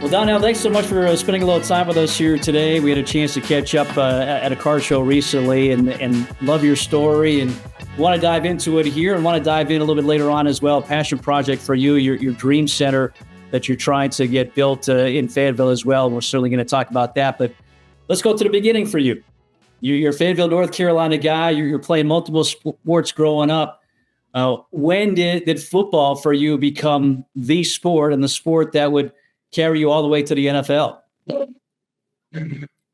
Well, Donnell, thanks so much for spending a little time with us here today. We had a chance to catch up at a car show recently and love your story and want to dive into it here and want to dive in a little bit later on as well. Passion project for you, your dream center that you're trying to get built in Fayetteville as well. We're certainly going to talk about that, but let's go to the beginning for you. You're a Fayetteville, North Carolina guy. You're playing multiple sports growing up. When did football for you become the sport and the sport that would carry you all the way to the NFL?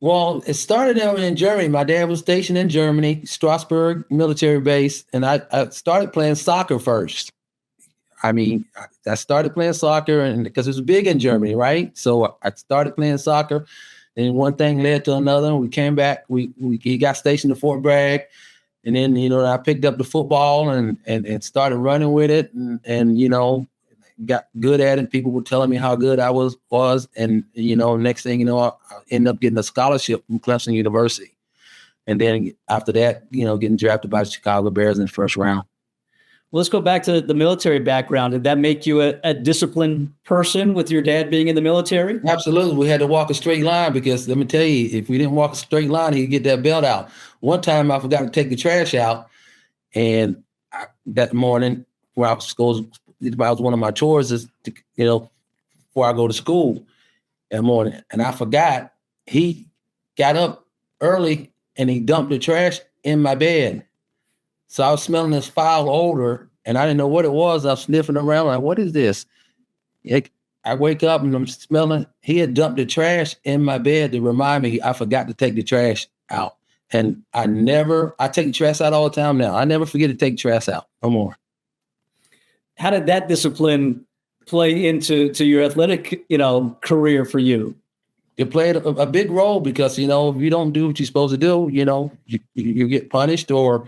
Well, it started out in Germany. My dad was stationed in Germany, Strasbourg military base, and I started playing soccer first. I started playing soccer, and because it was big in Germany, right? So I started playing soccer, and one thing led to another. We came back. He got stationed at Fort Bragg, and then I picked up the football and started running with it, and got good at it. People were telling me how good I was, and next thing you know, I ended up getting a scholarship from Clemson University, and then after that, getting drafted by the Chicago Bears in the first round. Well, let's go back to the military background. Did that make you a disciplined person with your dad being in the military? Absolutely. We had to walk a straight line because let me tell you, if we didn't walk a straight line, he'd get that belt out. One time I forgot to take the trash out, and that morning, where I was one of my chores is to, before I go to school that morning, and I forgot. He got up early and he dumped the trash in my bed. So I was smelling this foul odor, and I didn't know what it was. I was sniffing around like, what is this? I wake up and I'm smelling. He had dumped the trash in my bed to remind me I forgot to take the trash out. And I take the trash out all the time now. I never forget to take the trash out no more. How did that discipline play into your athletic, career for you? It played a big role because, if you don't do what you're supposed to do, you get punished or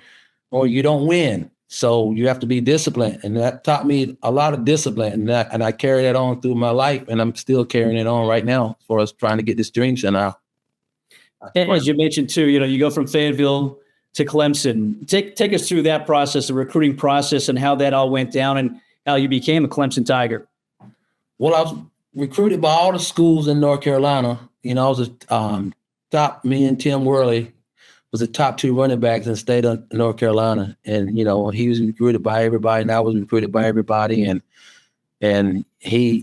you don't win. So you have to be disciplined. And that taught me a lot of discipline. And I carry that on through my life. And I'm still carrying it on right now for us trying to get this dream center out. And as you mentioned too, you go from Fayetteville to Clemson. Take us through that process, the recruiting process, and how that all went down and how you became a Clemson Tiger. Well, I was recruited by all the schools in North Carolina. I was me and Tim Worley was the top two running backs in the state of North Carolina. And, he was recruited by everybody and I was recruited by everybody. And he,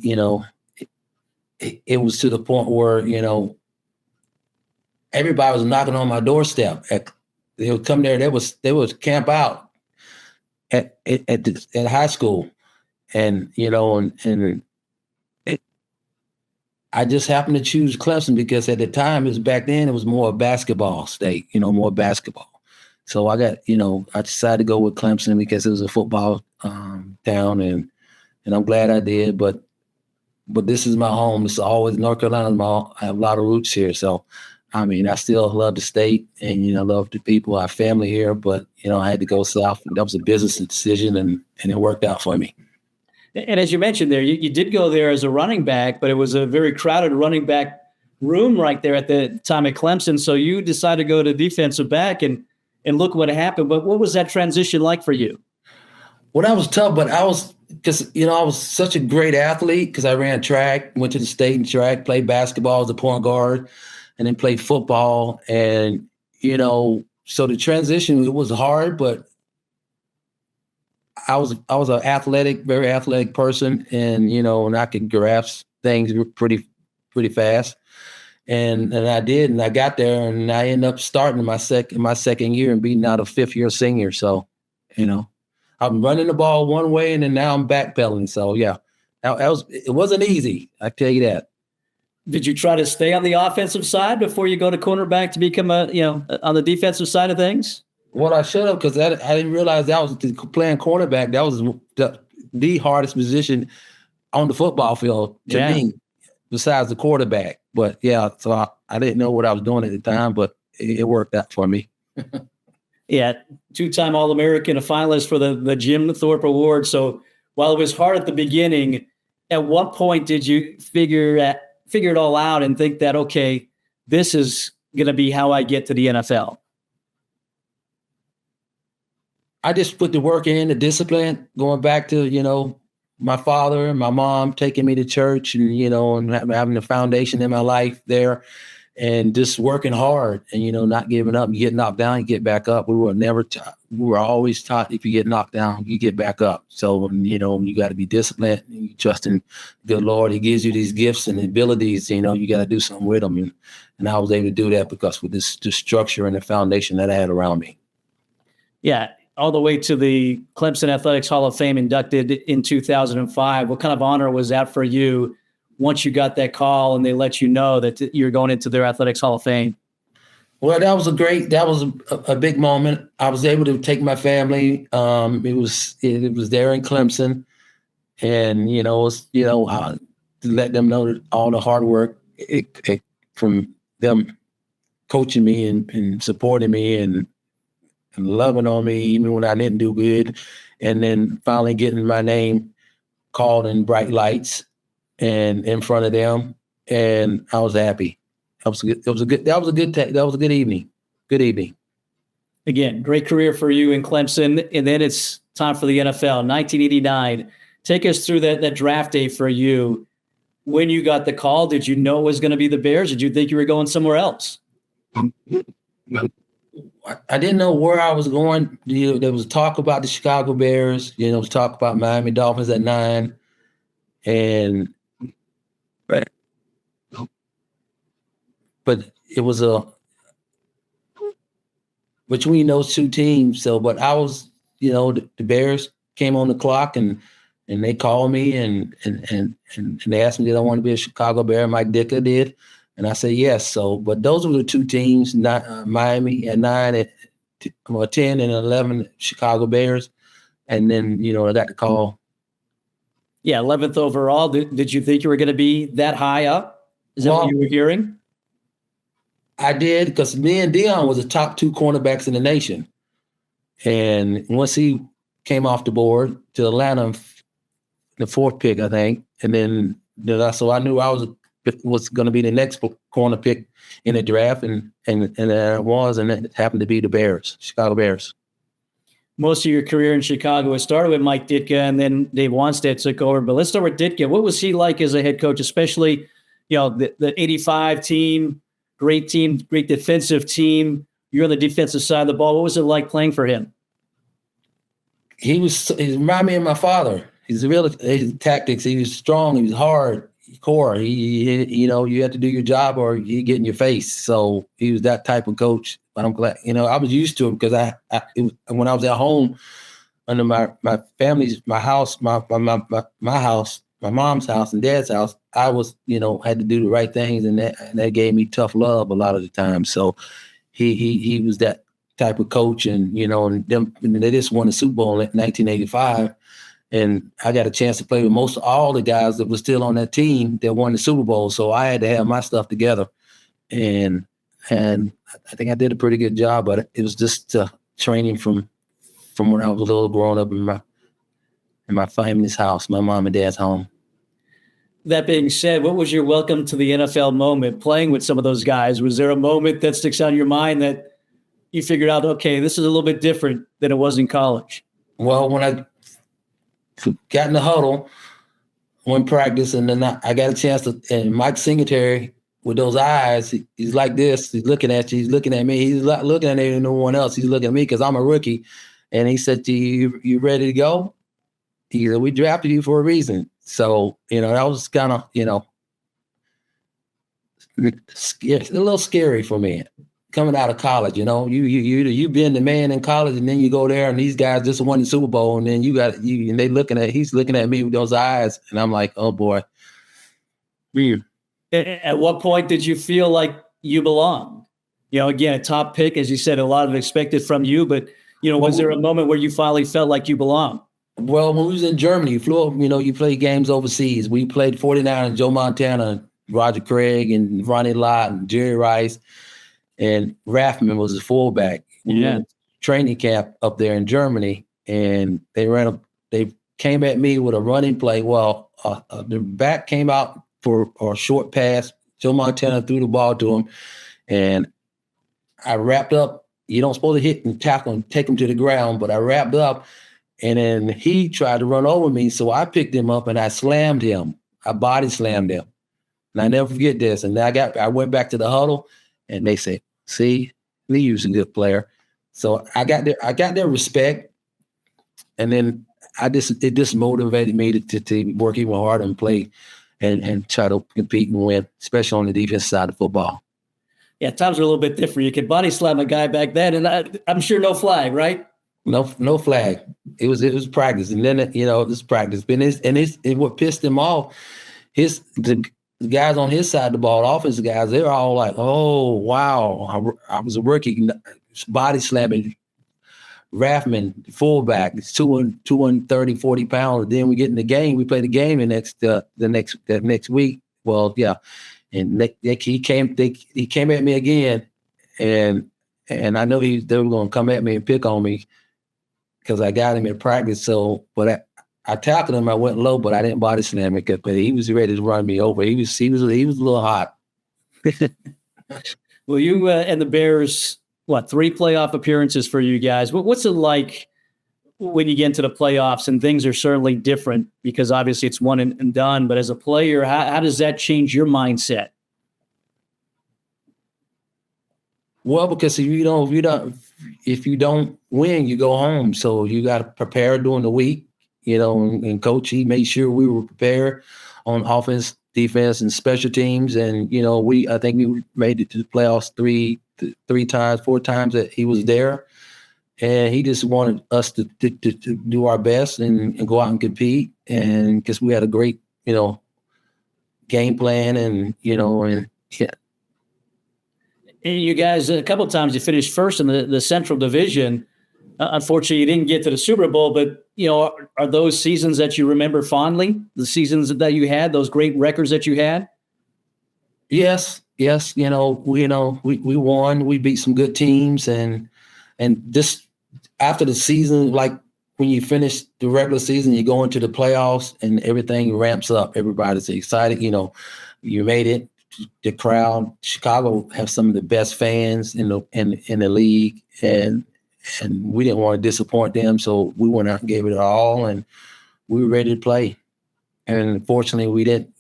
it was to the point where, everybody was knocking on my doorstep. They would come there. They would camp out at high school, and I just happened to choose Clemson because at the time, back then it was more a basketball state, more basketball. So I decided to go with Clemson because it was a football town, and I'm glad I did. But this is my home. It's always North Carolina. I have a lot of roots here, so. I still love the state and, love the people, our family here, but, I had to go south. That was a business decision and it worked out for me. And as you mentioned there, you did go there as a running back, but it was a very crowded running back room right there at the time at Clemson. So you decided to go to defensive back and look what happened. But what was that transition like for you? Well, that was tough, but I was such a great athlete because I ran track, went to the state in track, played basketball as a point guard. And then played football, and so the transition, it was hard, but I was an very athletic person, and and I could grasp things pretty fast, and I did, and I got there, and I ended up starting my second year and beating out a fifth year senior. So, I'm running the ball one way, and then now I'm backpedaling. So yeah, it wasn't easy. I tell you that. Did you try to stay on the offensive side before you go to cornerback to become on the defensive side of things? Well, I should have because I didn't realize that was playing cornerback. That was the hardest position on the football field to me, besides the quarterback. But yeah, so I didn't know what I was doing at the time, but it worked out for me. Yeah, two-time All-American, a finalist for the Jim Thorpe Award. So while it was hard at the beginning, at what point did you figure it all out and think that, okay, this is going to be how I get to the NFL? I just put the work in, the discipline, going back to, my father and my mom taking me to church and, and having a foundation in my life there and just working hard and, not giving up. You get knocked down, you get back up. We were always taught if you get knocked down, you get back up. So, you got to be disciplined and you trust in the good Lord. He gives you these gifts and abilities, you got to do something with them. And I was able to do that because with this structure and the foundation that I had around me. Yeah. All the way to the Clemson Athletics Hall of Fame inducted in 2005. What kind of honor was that for you once you got that call and they let you know that you're going into their Athletics Hall of Fame? Well, that was a big moment. I was able to take my family. It was there in Clemson, and to let them know that all the hard work from them coaching me and supporting me and loving on me even when I didn't do good, and then finally getting my name called in bright lights and in front of them, and I was happy. That was a good evening. Good evening. Again, great career for you in Clemson, and then it's time for the NFL. 1989. Take us through that draft day for you. When you got the call, did you know it was going to be the Bears? Did you think you were going somewhere else? I didn't know where I was going. There was talk about the Chicago Bears. There was talk about Miami Dolphins at 9, but it was between those two teams. So, but I was, the Bears came on the clock and they called me and they asked me did I want to be a Chicago Bear. Mike Ditka did. And I said yes. So, but those were the two teams, not Miami at 9, at 10 and 11, Chicago Bears. And then, I got the call. Yeah, 11th overall. Did you think you were going to be that high up? Is that what you were hearing? I did, because me and Deion was the top 2 cornerbacks in the nation. And once he came off the board to Atlanta, the 4th pick, I think, and then so I knew I was going to be the next corner pick in the draft, and it happened to be the Bears, Chicago Bears. Most of your career in Chicago, it started with Mike Ditka, and then Dave Wanstead took over. But let's start with Ditka. What was he like as a head coach, especially, the 85 team, great defensive team. You're on the defensive side of the ball. What was it like playing for him? He reminded me of my father. He's his tactics. He was strong. He was hard. Core. You had to do your job or you get in your face. So he was that type of coach. But I'm glad, I was used to him because when I was at home under my family's, my house, my house, my mom's house and dad's house, I was, had to do the right things, and that gave me tough love a lot of the time. So he was that type of coach, and they just won the Super Bowl in 1985. And I got a chance to play with most all the guys that were still on that team that won the Super Bowl. So I had to have my stuff together. And I think I did a pretty good job, but it was just training from when I was a little growing up in my family's house, my mom and dad's home. That being said, what was your welcome to the NFL moment playing with some of those guys? Was there a moment that sticks out in your mind that you figured out, okay, this is a little bit different than it was in college? Well, when I got in the huddle, went practice, and then I got a chance to, and Mike Singletary, with those eyes, he's like this, he's looking at you, he's looking at me, he's not looking at anyone else, he's looking at me because I'm a rookie. And he said to you ready to go? He said, we drafted you for a reason. So, that was kind of, a little scary for me. Coming out of college, you've been the man in college, and then you go there and these guys just won the Super Bowl, and then he's looking at me with those eyes, and I'm like, oh boy. Weird. At what point did you feel like you belonged? Again, a top pick, as you said, a lot of expected from you, but was there a moment where you finally felt like you belonged? Well, when we was in Germany, you play games overseas. We played 49 Joe Montana, Roger Craig, and Ronnie Lott, and Jerry Rice. And Raffman was the fullback. Yeah. Training camp up there in Germany, and they came at me with a running play. Well, the back came out for a short pass. Joe Montana threw the ball to him, and I wrapped up. You don't supposed to hit and tackle and take him to the ground, but I wrapped up, And then he tried to run over me, so I picked him up and I slammed him. I body slammed him. And I never forget this. And I went back to the huddle and they said, see, Lee's a good player. So I got their respect. And then it just motivated me to work even harder and play and try to compete and win, especially on the defense side of football. Yeah, times are a little bit different. You could body slam a guy back then, and I'm sure no flag, right? No flag. It was practice, and then this practice. And what pissed him off, the guys on his side of the ball, the offensive guys, they were all like, "Oh wow, I was a rookie, body slamming Raffman, fullback. It's 230, 40 pounds. Then we get in the game. We play the game the next week. Well, yeah, and he came at me again, and I know they were going to come at me and pick on me because I got him in practice. So, but I tackled him. I went low, but I didn't body slam him. But he was ready to run me over. He was a little hot. Well, you and the Bears, 3 playoff appearances for you guys. What's it like when you get into the playoffs? And things are certainly different because obviously it's one and done. But as a player, how does that change your mindset? Well, because if you don't win, you go home. So you got to prepare during the week, and coach, he made sure we were prepared on offense, defense, and special teams. And, I think we made it to the playoffs 4 times that he was there. And he just wanted us to do our best and go out and compete. And because we had a great, game plan and yeah. And you guys, a couple of times you finished first in the Central Division. Unfortunately, you didn't get to the Super Bowl, but, are those seasons that you remember fondly, the seasons that you had, those great records that you had? Yes. We won. We beat some good teams. And just after the season, like when you finish the regular season, you go into the playoffs and everything ramps up. Everybody's excited. You made it. The crowd, Chicago have some of the best fans in the league, and we didn't want to disappoint them, so we went out and gave it all, and we were ready to play. And unfortunately, we didn't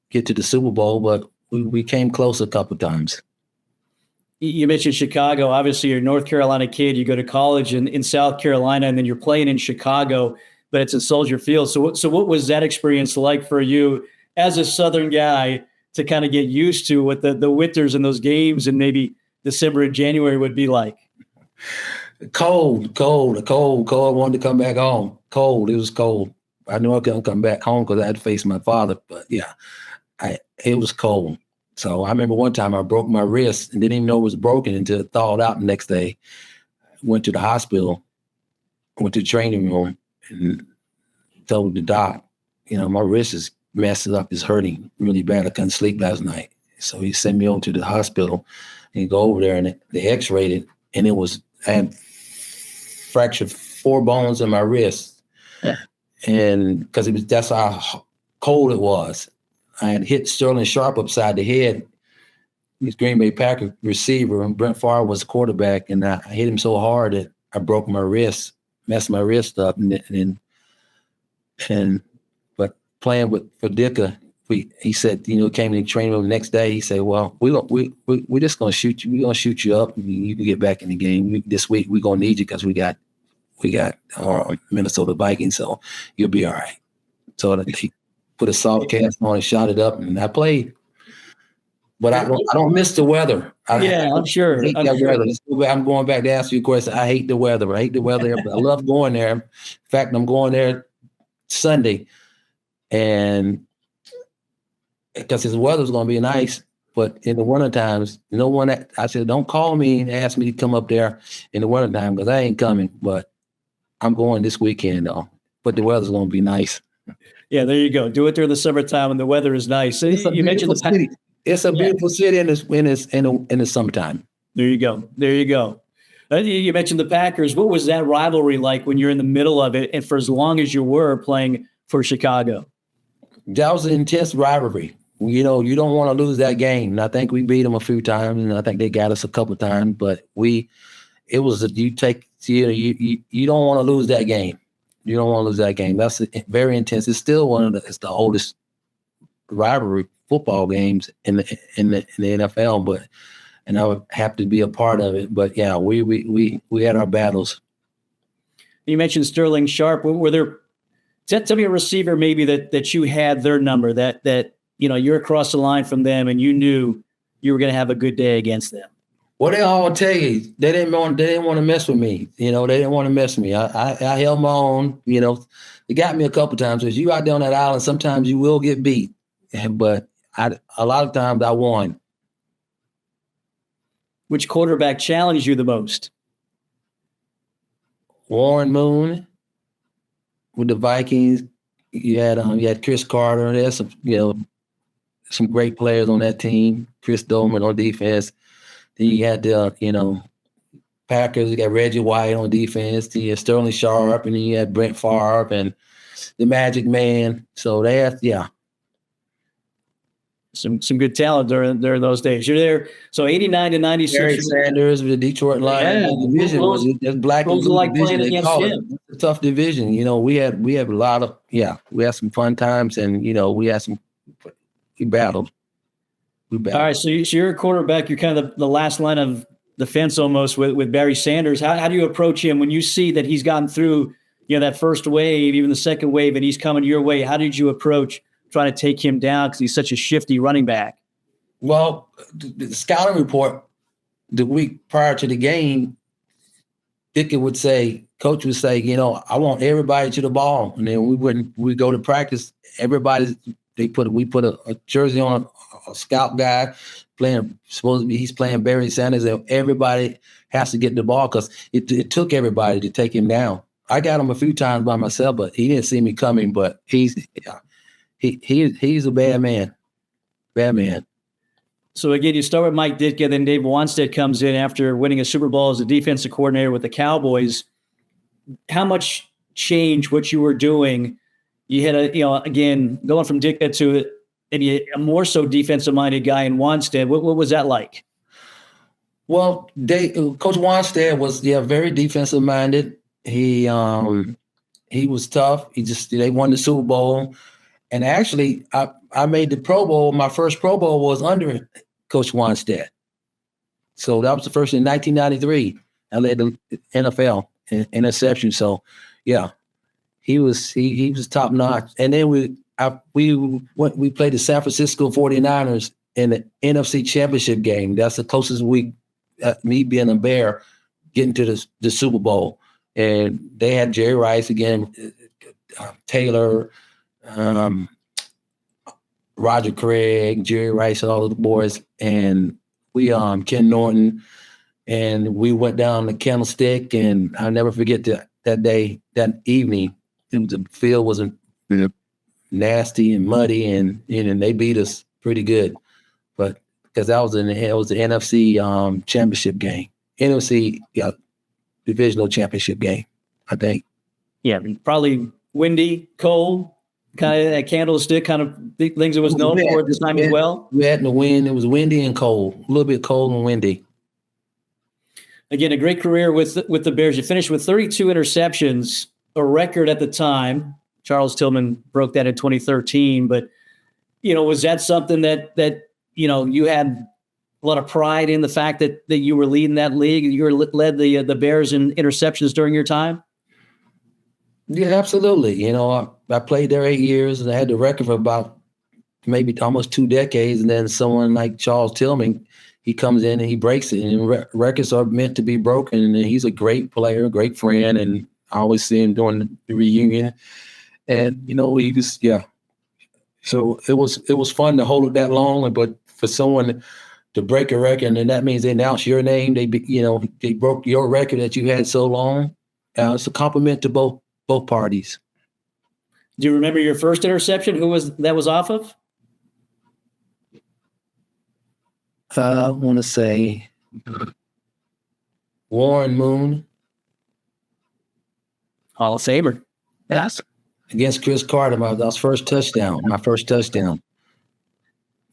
get to the Super Bowl, but we came close a couple of times. You mentioned Chicago. Obviously, you're a North Carolina kid. You go to college in South Carolina, and then you're playing in Chicago, but it's at Soldier Field. So what was that experience like for you as a Southern guy to kind of get used to what the winters and those games and maybe December and January would be like? Cold. I wanted to come back home. Cold. It was cold. I knew I couldn't come back home because I had to face my father. But yeah, it was cold. So I remember one time I broke my wrist and didn't even know it was broken until it thawed out the next day. Went to the hospital, went to the training room and told the doc, my wrist is messed up, it's hurting really bad. I couldn't sleep last night. So he sent me over to the hospital and go over there and they x-rayed it. And I had fractured 4 bones in my wrist. Yeah. And because that's how cold it was. I had hit Sterling Sharp upside the head. He's Green Bay Packer receiver, and Brent Favre was the quarterback. And I hit him so hard that I broke my wrist, messed my wrist up. But playing for Ditka, he said, came in the training room the next day. He said, well, we're just going to shoot you. We're going to shoot you up. And you can get back in the game. This week, we're going to need you because we got Minnesota Vikings, so you'll be all right. So he put a soft cast on and shot it up, and I played. But I don't miss the weather. I'm sure. I'm going back to ask you a question. I hate the weather. But I love going there. In fact, I'm going there Sunday, and because his weather's going to be nice. But in the winter times, I said, don't call me and ask me to come up there in the winter time because I ain't coming. But I'm going this weekend though. But the weather's going to be nice. Yeah, there you go. Do it during the summertime when the weather is nice. You mentioned the city. It's a beautiful city in the summertime. There you go. You mentioned the Packers. What was that rivalry like when you're in the middle of it and for as long as you were playing for Chicago? That was an intense rivalry. You don't want to lose that game. And I think we beat them a few times, and I think they got us a couple of times. But you don't want to lose that game. You don't want to lose that game. That's very intense. It's still it's the oldest rivalry football games in the NFL. And I would have to be a part of it. But yeah, we had our battles. You mentioned Sterling Sharp. Were there? Tell me a receiver maybe that you had their number, that you're across the line from them and you knew you were going to have a good day against them. Well, they all tell you they didn't want to mess with me. They didn't want to mess with me. I held my own. They got me a couple times. As you out there on that island, sometimes you will get beat, but a lot of times I won. Which quarterback challenged you the most? Warren Moon with the Vikings. You had Chris Carter. There's some great players on that team. Chris Dolman on defense. Then you had the Packers. You got Reggie White on defense. Then you had Sterling Sharp, and then you had Brent Favre and the Magic Man. So they had some good talent during those days. You're there. So 89 to 96. Barry Sanders with the Detroit Lions. Yeah, the division was black and blue like division. They call it. him. It's a tough division. We had a lot of we had some fun times, and we had some we battled. All right, so you're a quarterback. You're kind of the last line of defense almost with Barry Sanders. How do you approach him when you see that he's gotten through that first wave, even the second wave, and he's coming your way? How did you approach trying to take him down because he's such a shifty running back? Well, the scouting report the week prior to the game, Coach would say, I want everybody to the ball. And then we go to practice. We put a jersey on a scout guy he's playing Barry Sanders, and everybody has to get the ball because it took everybody to take him down. I got him a few times by myself, but he didn't see me coming. But he's a bad man. Bad man. So again, you start with Mike Ditka, then Dave Wanstead comes in after winning a Super Bowl as a defensive coordinator with the Cowboys. How much change what you were doing? You had again, going from Ditka to a more so defensive-minded guy in Wanstead. What was that like? Well, Coach Wanstead was very defensive-minded. He was tough. They won the Super Bowl. And actually, I made the Pro Bowl. My first Pro Bowl was under Coach Wanstead. So that was the first in 1993. I led the NFL in interception. So, yeah, he was top notch. And then we played the San Francisco 49ers in the NFC Championship game. That's the closest me being a Bear, getting to the Super Bowl. And they had Jerry Rice again, Taylor, Roger Craig, Jerry Rice, all of the boys, and we Ken Norton, and we went down the Candlestick, and I'll never forget that day, that evening. The field was nasty and muddy, and they beat us pretty good, but because it was the NFC championship game, NFC divisional championship game, I think. Yeah, probably windy, cold. Kind of that Candlestick kind of things it was known for at this time as well. We had the wind. It was windy and cold, a little bit cold and windy. Again, a great career with the Bears. You finished with 32 interceptions, a record at the time. Charles Tillman broke that in 2013. But, was that something that you had a lot of pride in, the fact that you were leading that league? You led the Bears in interceptions during your time? Yeah, absolutely. I played there 8 years, and I had the record for about maybe almost 2 decades. And then someone like Charles Tillman, he comes in and he breaks it. And records are meant to be broken. And he's a great player, a great friend. And I always see him during the reunion. And he was So it was fun to hold it that long. But for someone to break a record, and that means they announce your name, they broke your record that you had so long. It's a compliment to both parties. Do you remember your first interception? Who was off of? I want to say Warren Moon. Hall of Famer. Yes. Against Chris Carter, my first touchdown.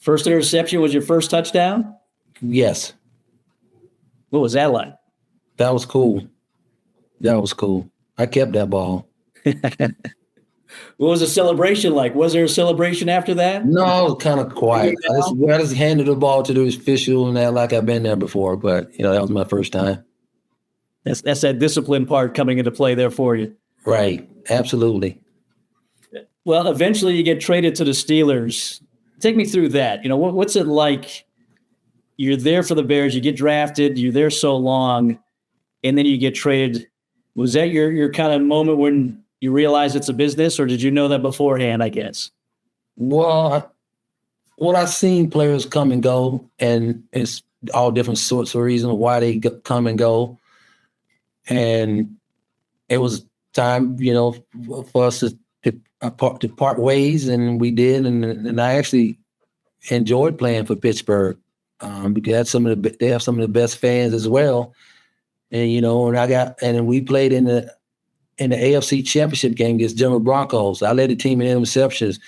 First interception was your first touchdown? Yes. What was that like? That was cool. I kept that ball. What was the celebration like? Was there a celebration after that? No, kind of quiet. I just handed the ball to the official and that like I've been there before, but that was my first time. That's that discipline part coming into play there for you. Right. Absolutely. Well, eventually you get traded to the Steelers. Take me through that. What's it like? You're there for the Bears, you get drafted, you're there so long, and then you get traded. Was that your kind of moment when you realize it's a business, or did you know that beforehand, I guess? Well, I've seen players come and go, and it's all different sorts of reasons why they come and go. And it was time, for us to part ways, and we did. And I actually enjoyed playing for Pittsburgh because they have some of the best fans as well. And and we played in the AFC Championship game against Denver Broncos. I led the team in interceptions,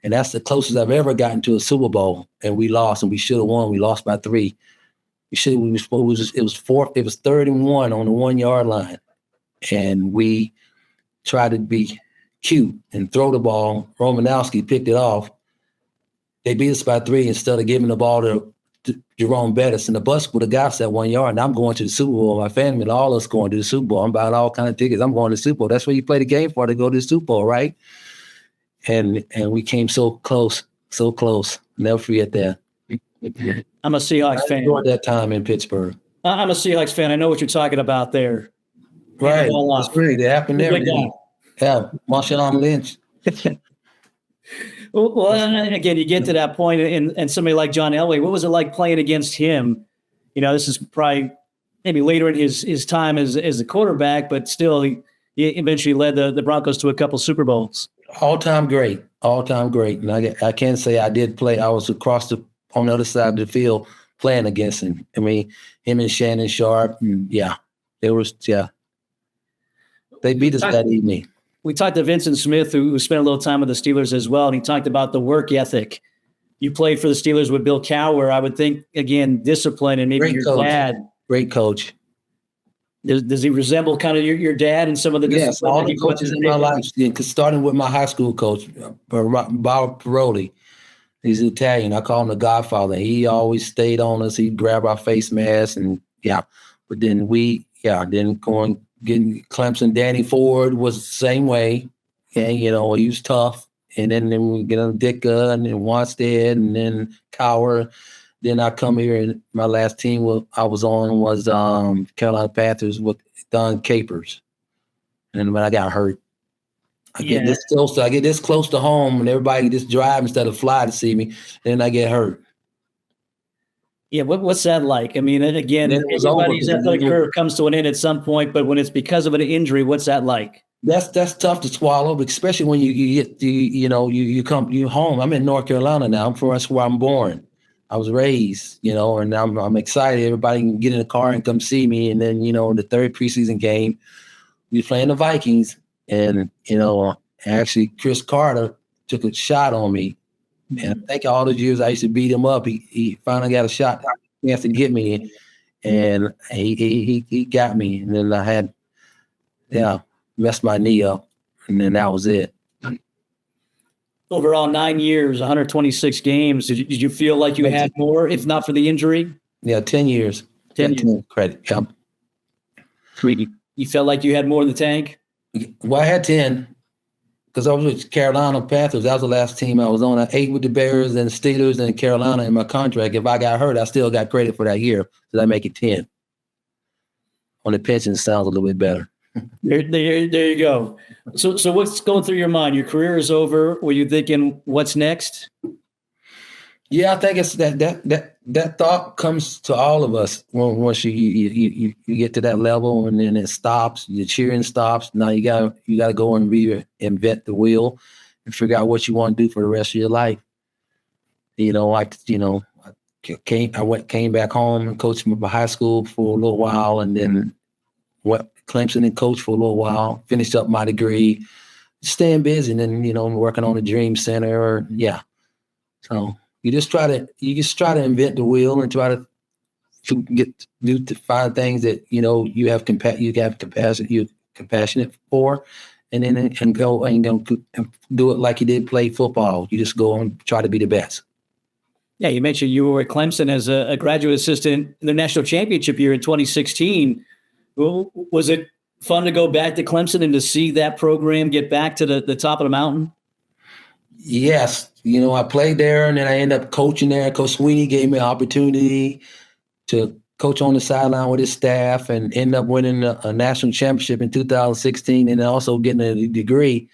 and that's the closest I've ever gotten to a Super Bowl. And we lost, and we should have won. We lost by 3. It was 3rd and 1 on the 1 yard line, and we tried to be cute and throw the ball. Romanowski picked it off. They beat us by 3 instead of giving the ball to Jerome Bettis, and the bus would have got us that 1 yard. And I'm going to the Super Bowl. My family and all us going to the Super Bowl. I'm buying all kind of tickets. I'm going to the Super Bowl. That's what you play the game for, to go to the Super Bowl, right? And we came so close, so close. Never forget that. I'm a Seahawks fan. I enjoyed that time in Pittsburgh. I'm a Seahawks fan. I know what you're talking about there. Right. That's great. It happened there. Yeah, Marshawn Lynch. Well, and again, you get to that point, and somebody like John Elway, what was it like playing against him? This is probably maybe later in his time as a quarterback, but still, he eventually led the Broncos to a couple Super Bowls. All-time great. And I can say I did play. I was on the other side of the field playing against him. I mean, him and Shannon Sharp, they beat us that evening. We talked to Vincent Smith, who spent a little time with the Steelers as well, and he talked about the work ethic. You played for the Steelers with Bill Cowher. I would think, again, discipline, and maybe your dad. Great coach. Does he resemble kind of your dad and some of the discipline? Yes, all the coaches in my life, starting with my high school coach, Bob Paroli. He's Italian. I call him the Godfather. He always stayed on us. He'd grab our face masks, and But then getting Clemson, Danny Ford was the same way. And, he was tough. And then we get on Ditka and then Wanstead and then Cowher. Then I come here, and my last team I was on was Carolina Panthers with Don Capers. And when I got hurt, I get this close to home, and everybody just drive instead of fly to see me. Then I get hurt. Yeah, what's that like? I mean, and again, everybody's athletic career comes to an end at some point, but when it's because of an injury, what's that like? That's tough to swallow, especially when you get you home. I'm in North Carolina now. That's where I'm born. I was raised, and I'm excited. Everybody can get in the car and come see me. And then, the third preseason game, we were playing the Vikings, and actually Chris Carter took a shot on me. And I think all those years I used to beat him up, he finally got a shot. He has to get me, and he got me. And then I had, messed my knee up, and then that was it. Overall, 9 years, 126 games. Did you feel like you had more, if not for the injury? Yeah, 10 years. 10 years. Credit. Yeah. You felt like you had more in the tank? Well, I had 10. Because I was with Carolina Panthers. That was the last team I was on. I 8 with the Bears and the Steelers and Carolina in my contract. If I got hurt, I still got credit for that year. So I make it 10. On the pension, it sounds a little bit better. There you go. So what's going through your mind? Your career is over. Were you thinking, what's next? Yeah, I think it's that thought comes to all of us once you get to that level, and then it stops. The cheering stops. Now you gotta go and reinvent the wheel and figure out what you want to do for the rest of your life. I came back home and coached my high school for a little while, and then went Clemson and coached for a little while. Finished up my degree, staying busy, and then working on the Dream Center. So. You just try to invent the wheel and try to find things that you have compassionate for, and then and go and do it like you did play football. You just go and try to be the best. Yeah, you mentioned you were at Clemson as a graduate assistant in the national championship year in 2016. Well, was it fun to go back to Clemson and to see that program get back to the top of the mountain? Yes. I played there and then I ended up coaching there. Coach Sweeney gave me an opportunity to coach on the sideline with his staff and end up winning a national championship in 2016 and also getting a degree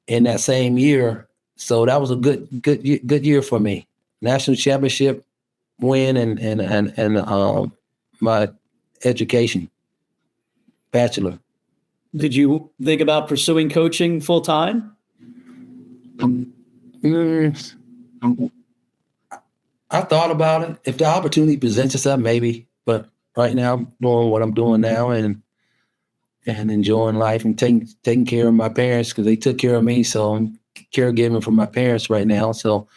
in that same year. So that was a good year for me. National championship win and my education, bachelor. Did you think about pursuing coaching full time? I thought about it. If the opportunity presents itself, maybe. But right now, I'm doing what I'm doing now and enjoying life and taking care of my parents because they took care of me. So I'm caregiving for my parents right now. So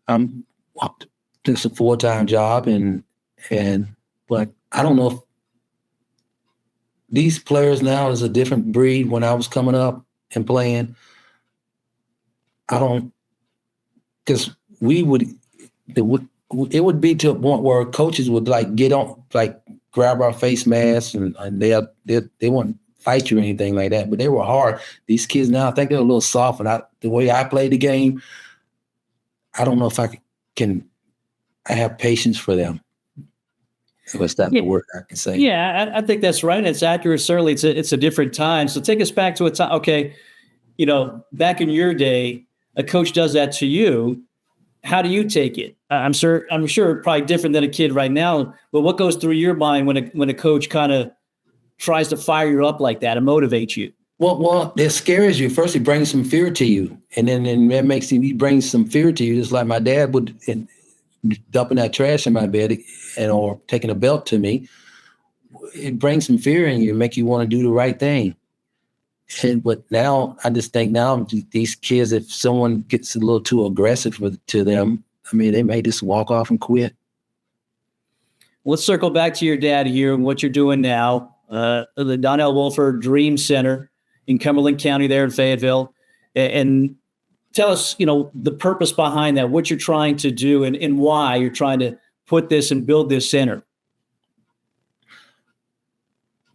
I'm just a full-time job but I don't know if these players now is a different breed. When I was coming up and playing, because it would be to a point where coaches would grab our face masks and they wouldn't fight you or anything like that, but they were hard. These kids now, I think they're a little soft, and the way I play the game, I don't know if I have patience for them. What's that the word I can say? Yeah, I think that's right. It's accurate. Certainly, it's a different time. So take us back to a time. Okay, back in your day, a coach does that to you. How do you take it? I'm sure probably different than a kid right now. But what goes through your mind when a coach kind of tries to fire you up like that and motivate you? Well, it scares you. First, it brings some fear to you, and then that makes he brings some fear to you. Just like my dad would. Dumping that trash in my bed or taking a belt to me, it brings some fear in you, make you want to do the right thing. But now I just think these kids, if someone gets a little too aggressive to them, they may just walk off and quit. Let's circle back to your dad here and what you're doing now. The Donnell Woolford Dream Center in Cumberland County there in Fayetteville. And tell us, the purpose behind that, what you're trying to do and why you're trying to put this and build this center.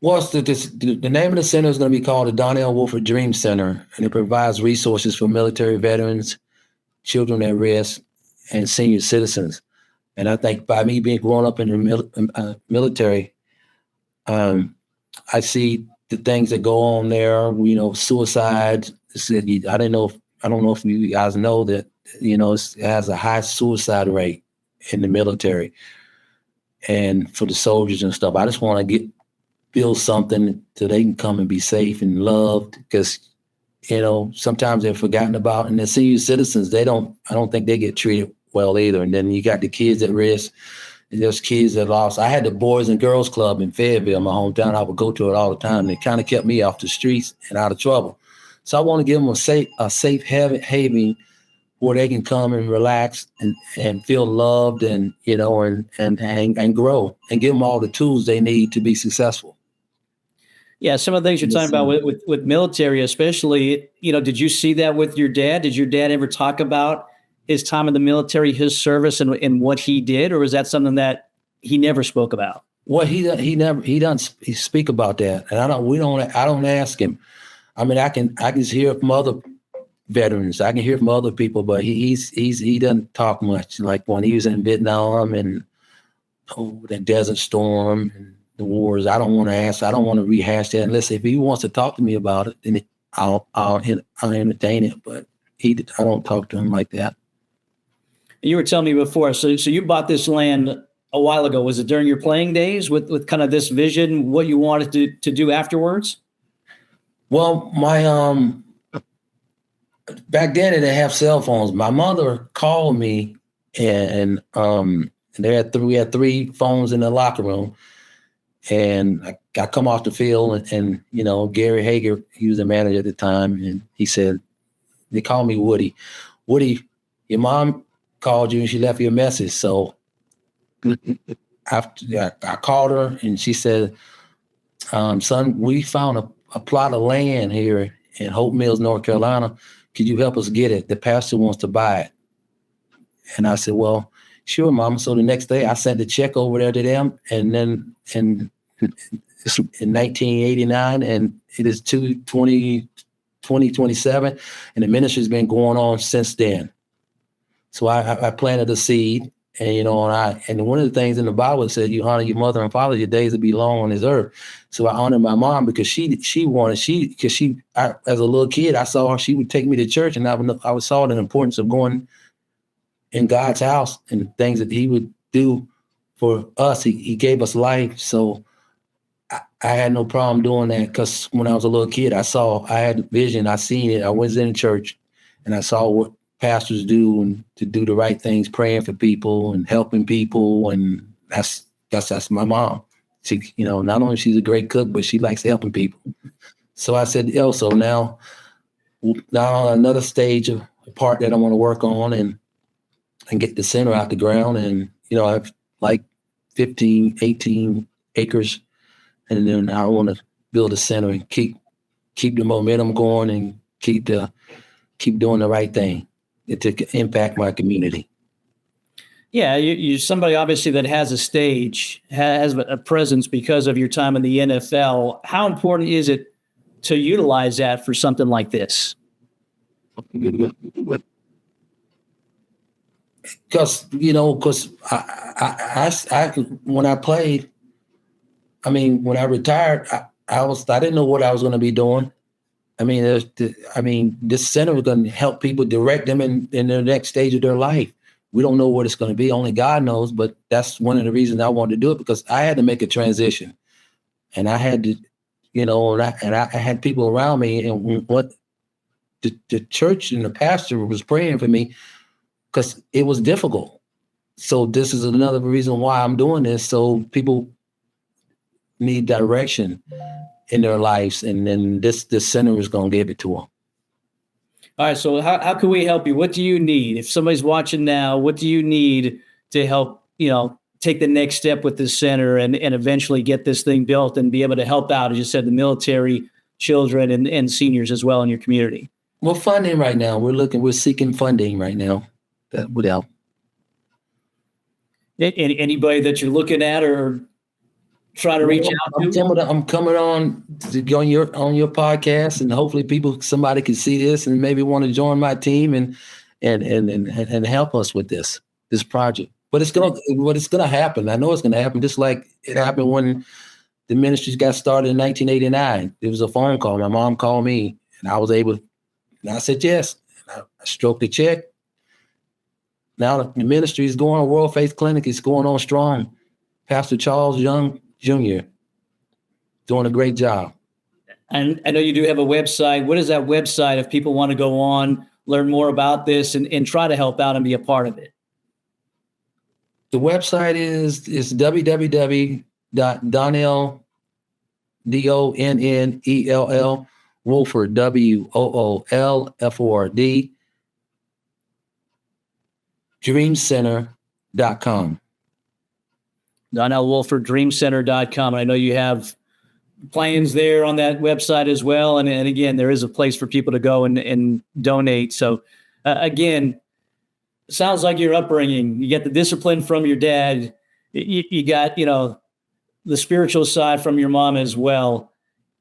Well, the name of the center is going to be called the Donnell Woolford Dream Center, and it provides resources for military veterans, children at risk, and senior citizens. And I think by me being grown up in the military, I see the things that go on there, suicide. I don't know if you guys know that, it has a high suicide rate in the military and for the soldiers and stuff. I just want to build something so they can come and be safe and loved because, sometimes they're forgotten about. And the senior citizens, I don't think they get treated well either. And then you got the kids at risk. And there's kids that lost. I had the Boys and Girls Club in Fayetteville, my hometown. I would go to it all the time. And it kind of kept me off the streets and out of trouble. So I want to give them a safe haven where they can come and relax and feel loved and and grow and give them all the tools they need to be successful. Yeah, some of the things you're talking about with military, especially, did you see that with your dad? Did your dad ever talk about his time in the military, his service, and what he did, or is that something that he never spoke about? Well, he doesn't speak about that, and I don't ask him. I can hear from other veterans. I can hear from other people, but he doesn't talk much. Like when he was in Vietnam and the Desert Storm and the wars, I don't want to ask. I don't want to rehash that unless if he wants to talk to me about it, then I'll entertain it. But I don't talk to him like that. You were telling me before, so you bought this land a while ago. Was it during your playing days with kind of this vision, what you wanted to do afterwards? Well, my back then they didn't have cell phones. My mother called me, and we had 3 phones in the locker room, and I come off the field, and Gary Hager, he was the manager at the time, and he said, they called me Woody. Woody, your mom called you and she left you a message. So after I called her and she said, son, we found a plot of land here in Hope Mills, North Carolina. Could you help us get it? The pastor wants to buy it. And I said, well, sure, Mama. So the next day I sent the check over there to them. And then in 1989, and it is 2027, and the ministry's been going on since then. So I planted a seed, and and one of the things in the Bible said, you honor your mother and father, your days will be long on this earth. So I honored my mom because she as a little kid, I saw her, she would take me to church, and I saw the importance of going in God's house and things that he would do for us. He gave us life. So I had no problem doing that, because when I was a little kid, I had vision. I seen it. I was in church and I saw what pastors do, and to do the right things, praying for people and helping people. And that's my mom. She, not only she's a great cook, but she likes helping people. So I said, so now another stage of a part that I want to work on and get the center out the ground. And, I have like 15, 18 acres. And then I want to build a center and keep the momentum going and keep doing the right thing to impact my community. Yeah, you're somebody obviously that has a stage, has a presence because of your time in the NFL. How important is it to utilize that for something like this? Because I when I played, when I retired, I didn't know what I was going to be doing. This center was going to help people, direct them in their next stage of their life. We don't know what it's going to be. Only God knows. But that's one of the reasons I wanted to do it, because I had to make a transition, and I had to, I had people around me, and what the church and the pastor was praying for me, because it was difficult. So this is another reason why I'm doing this. So people need direction in their lives, and then this center is going to give it to them. All right. So how can we help you? What do you need? If somebody's watching now, what do you need to help, take the next step with this center and eventually get this thing built and be able to help out, as you said, the military, children, and seniors as well in your community? Well, funding right now, we're seeking funding right now. That would help. Anybody that you're looking at or trying to reach out to? I'm coming on to go on your podcast, and hopefully somebody can see this and maybe want to join my team and help us with this project. But it's gonna happen. I know it's gonna happen, just like it happened when the ministries got started in 1989. It was a phone call. My mom called me, and I was able, and I said yes. I stroked the check. Now the ministry is going on. World Faith Clinic is going on strong. Pastor Charles Young Jr. doing a great job. And I know you do have a website. What is that website if people want to go on, learn more about this, and try to help out and be a part of it? The website is www.Donnell, Donnell, Woolford, WOOLFORD, dreamcenter.com. Donnell Woolford, dreamcenter.com. I know you have plans there on that website as well. And again, there is a place for people to go and donate. So again, sounds like your upbringing, you get the discipline from your dad. You got, the spiritual side from your mom as well.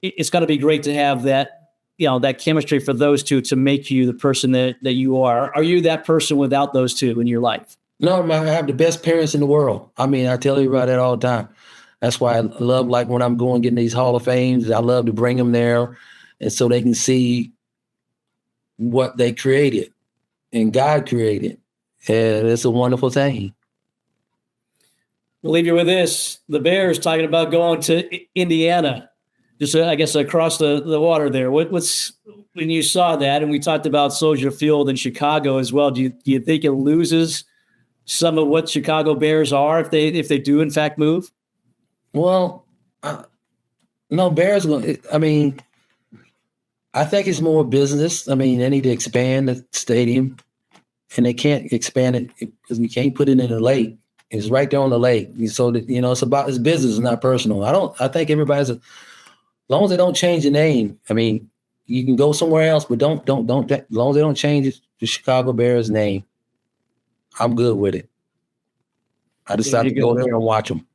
It's got to be great to have that, that chemistry for those two to make you the person that you are. Are you that person without those two in your life? No, I have the best parents in the world. I tell everybody that all the time. That's why I love, like when I'm going getting these Hall of Fames, I love to bring them there, and so they can see what they created and God created. And it's a wonderful thing. We'll leave you with this. The Bears talking about going to Indiana, just I guess across the water there. What's when you saw that, and we talked about Soldier Field in Chicago as well. Do you think it loses some of what Chicago Bears are if they do in fact move? Well, no, Bears. I think it's more business. They need to expand the stadium, and they can't expand it because you can't put it in the lake. It's right there on the lake. So that, it's business, not personal. I think everybody's, as long as they don't change the name. You can go somewhere else, but don't as long as they don't change the Chicago Bears name, I'm good with it. I decided to go there and watch them.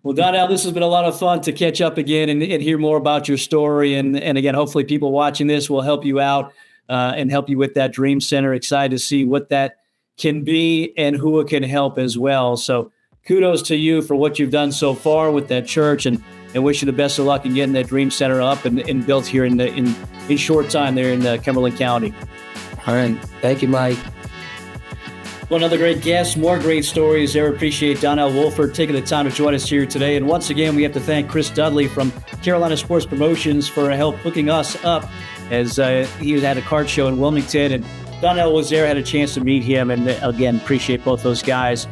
Well, Donnell, this has been a lot of fun to catch up again and hear more about your story. And again, hopefully people watching this will help you out and help you with that Dream Center. Excited to see what that can be and who it can help as well. So kudos to you for what you've done so far with that church, and wish you the best of luck in getting that Dream Center up and built here in short time there in Cumberland County. All right. Thank you, Mike. Well, another great guest, more great stories there. Appreciate Donnell Woolford taking the time to join us here today. And once again, we have to thank Chris Dudley from Carolina Sports Promotions for help hooking us up as he was at a card show in Wilmington. And Donnell was there, had a chance to meet him. And again, appreciate both those guys.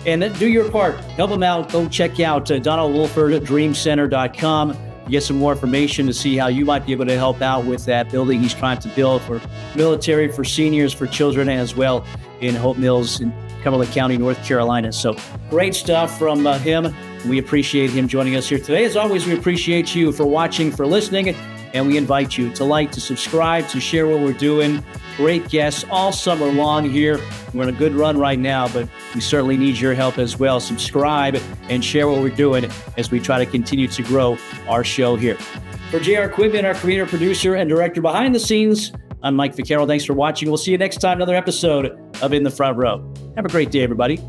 And do your part. Help them out. Go check out Donnell Woolford at dreamcenter.com. Get some more information to see how you might be able to help out with that building he's trying to build for military, for seniors, for children as well in Hope Mills in Cumberland County, North Carolina. So great stuff from him. We appreciate him joining us here today. As always, we appreciate you for watching, for listening, and we invite you to like, to subscribe, to share what we're doing. Great guests all summer long here. We're in a good run right now, but we certainly need your help as well. Subscribe and share what we're doing as we try to continue to grow our show here. For J.R. Quimby, our creator, producer, and director behind the scenes, I'm Mike Vaccaro. Thanks for watching. We'll see you next time, another episode of In the Front Row. Have a great day, everybody.